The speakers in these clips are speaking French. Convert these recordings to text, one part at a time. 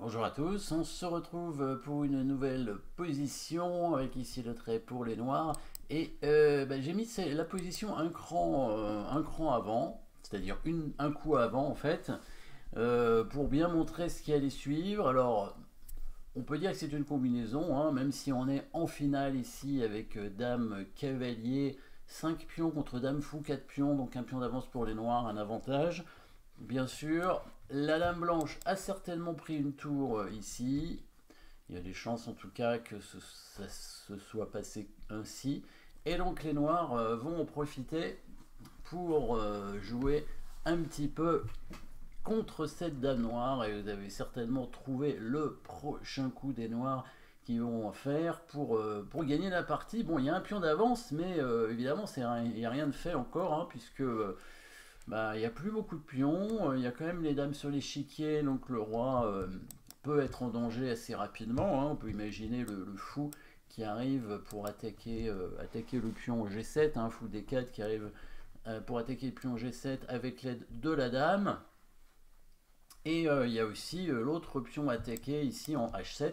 Bonjour à tous, on se retrouve pour une nouvelle position avec ici le trait pour les noirs et j'ai mis la position un cran avant, c'est-à-dire un coup avant en fait, pour bien montrer ce qui allait suivre. Alors on peut dire que c'est une combinaison, hein, même si on est en finale ici avec dame cavalier, 5 pions contre dame fou 4 pions, donc un pion d'avance pour les noirs, un avantage. Bien sûr, la dame blanche a certainement pris une tour ici. Il y a des chances en tout cas que ça se soit passé ainsi. Et donc les noirs vont en profiter pour jouer un petit peu contre cette dame noire. Et vous avez certainement trouvé le prochain coup des noirs qui vont faire pour gagner la partie. Bon, il y a un pion d'avance, mais évidemment, il n'y a rien de fait encore, hein, puisque il n'y a plus beaucoup de pions, il y a quand même les dames sur l'échiquier, donc le roi peut être en danger assez rapidement, hein. On peut imaginer le fou qui arrive pour attaquer le pion G7, un fou D4 qui arrive pour attaquer le pion G7 avec l'aide de la dame. Et il y a aussi l'autre pion attaqué ici en H7.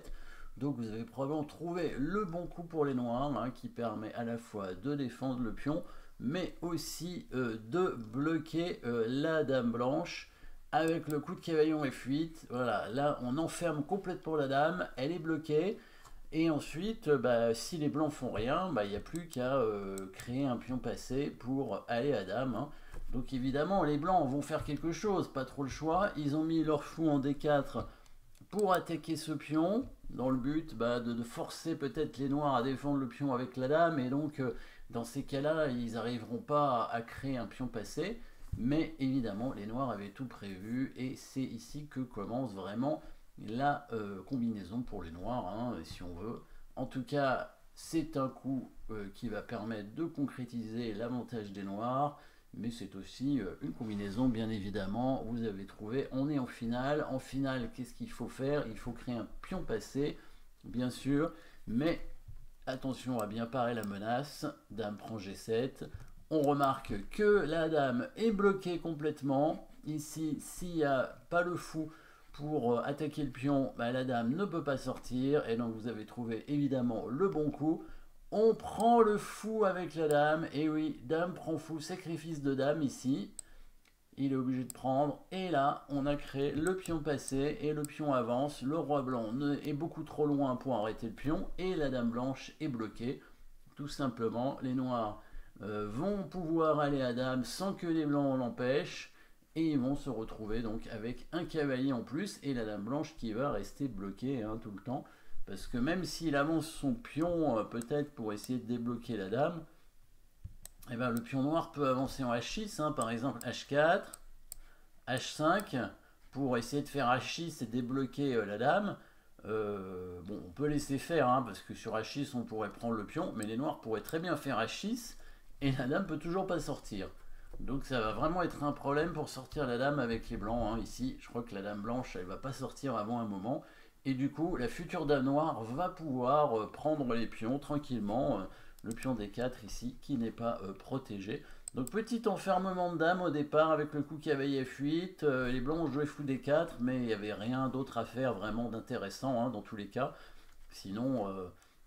Donc vous avez probablement trouvé le bon coup pour les noirs, hein, qui permet à la fois de défendre le pion, mais aussi de bloquer la dame blanche avec le coup de cavalier F8. Voilà, là on enferme complètement la dame, elle est bloquée. Et ensuite, si les blancs font rien, il n'y a plus qu'à créer un pion passé pour aller à dame, hein. Donc évidemment, les blancs vont faire quelque chose, pas trop le choix. Ils ont mis leur fou en D4 pour attaquer ce pion, dans le but de forcer peut-être les noirs à défendre le pion avec la dame. Et donc, dans ces cas-là, ils n'arriveront pas à créer un pion passé. Mais évidemment, les noirs avaient tout prévu. Et c'est ici que commence vraiment la combinaison pour les noirs, hein, si on veut. En tout cas, c'est un coup qui va permettre de concrétiser l'avantage des noirs, mais c'est aussi une combinaison, bien évidemment. Vous avez trouvé, on est en finale. En finale, qu'est-ce qu'il faut faire? Il faut créer un pion passé, bien sûr, mais attention à bien parer la menace. Dame prend G7. On remarque que la dame est bloquée complètement. Ici, s'il n'y a pas le fou pour attaquer le pion, la dame ne peut pas sortir. Et donc vous avez trouvé évidemment le bon coup. On prend le fou avec la dame. Et oui, dame prend fou, sacrifice de dame ici. Il est obligé de prendre. Et là, on a créé le pion passé et le pion avance. Le roi blanc est beaucoup trop loin pour arrêter le pion. Et la dame blanche est bloquée. Tout simplement, les noirs vont pouvoir aller à dame sans que les blancs l'empêchent. Et ils vont se retrouver donc avec un cavalier en plus et la dame blanche qui va rester bloquée, hein, tout le temps. Parce que même s'il avance son pion, peut-être pour essayer de débloquer la dame, le pion noir peut avancer en H6, hein, par exemple H4, H5, pour essayer de faire H6 et débloquer la dame. On peut laisser faire, hein, parce que sur H6 on pourrait prendre le pion, mais les noirs pourraient très bien faire H6 et la dame peut toujours pas sortir. Donc ça va vraiment être un problème pour sortir la dame avec les blancs, hein. Ici, je crois que la dame blanche, elle va pas sortir avant un moment. Et du coup, la future dame noire va pouvoir prendre les pions tranquillement. Le pion D4 ici, qui n'est pas protégé. Donc petit enfermement de dame au départ avec le coup cavalier F8. Les blancs ont joué fou D4, mais il n'y avait rien d'autre à faire vraiment d'intéressant, hein, dans tous les cas. Sinon,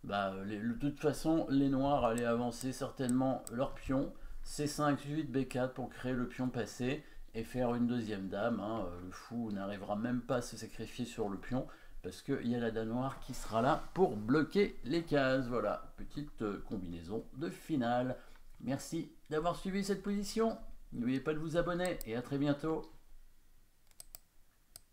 de toute façon, les noirs allaient avancer certainement leur pion. C5, 8, B4 pour créer le pion passé et faire une deuxième dame, hein. Le fou n'arrivera même pas à se sacrifier sur le pion parce qu'il y a la dame noire qui sera là pour bloquer les cases. Voilà, petite combinaison de finale. Merci d'avoir suivi cette position. N'oubliez pas de vous abonner et à très bientôt.